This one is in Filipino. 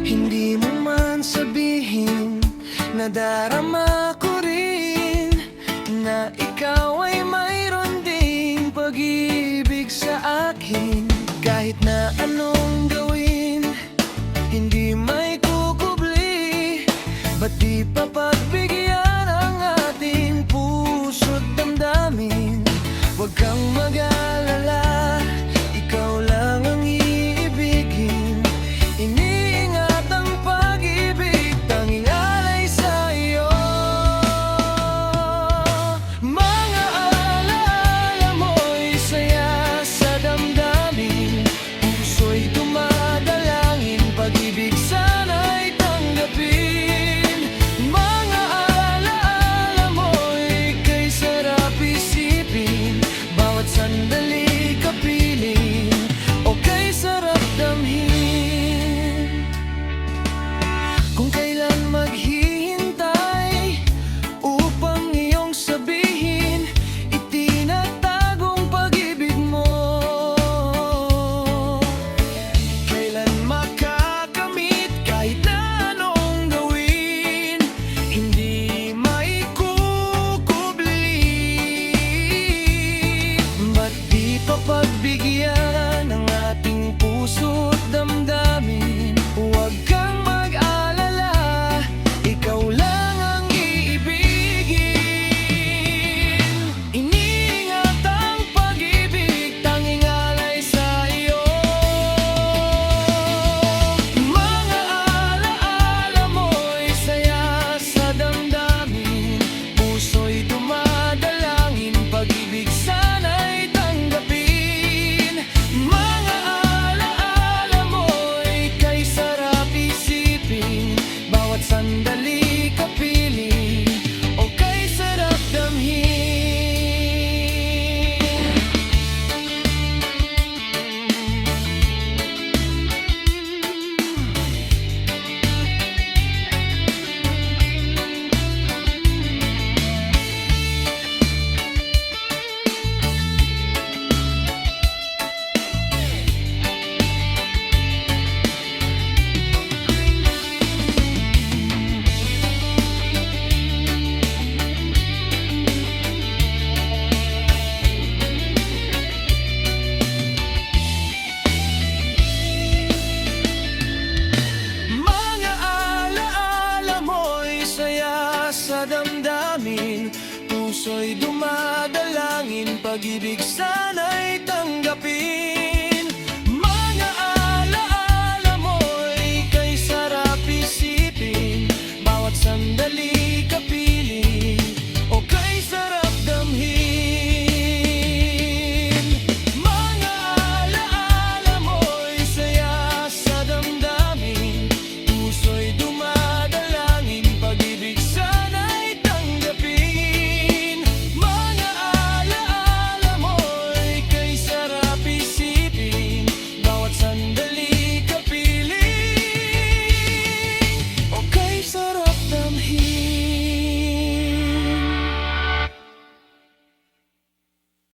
Hindi mo man sabihin, nadarama ko rin na ikaw ay mayroon ding pag-ibig sa akin. Kahit na anong gawin, hindi may kukubli. Ba't di pa pagbigyan ang ating puso't damdamin? Huwag kang mag-alala, ikaw lang ang iibigin. Iniingat ang pag-ibig, tanging alay sa iyo. Mga alaala mo'y saya sa damdamin, puso'y dumadalangin, pag-ibig sana'y tanggapin. Mga alaala mo'y kay sarap isipin, bawat sandali kapiling, o kay sarap damhin. Kung kailan maghihintay upang iyong sabihin, itinatagong pag-ibig mo. Kailan makakamit kahit na anong gawin, hindi maikukubli. Ba't di pa pagbigyan ng ating puso't damdamin? Huwag kang mag-alala, ikaw lang ang iibigin. Iniingat ang pag-ibig, tanging alay sa iyo. Mga alaala mo'y saya sa damdamin, puso'y dumadalangin, pag-ibig sana'y tanggapin. Mga alaala mo'y kay sarap isipin, bawat sandali kapiling, o kay sarap damhin. Mga alaala mo'y saya sa damdamin, puso'y dumadalangin, pag-ibig sana'y tanggapin.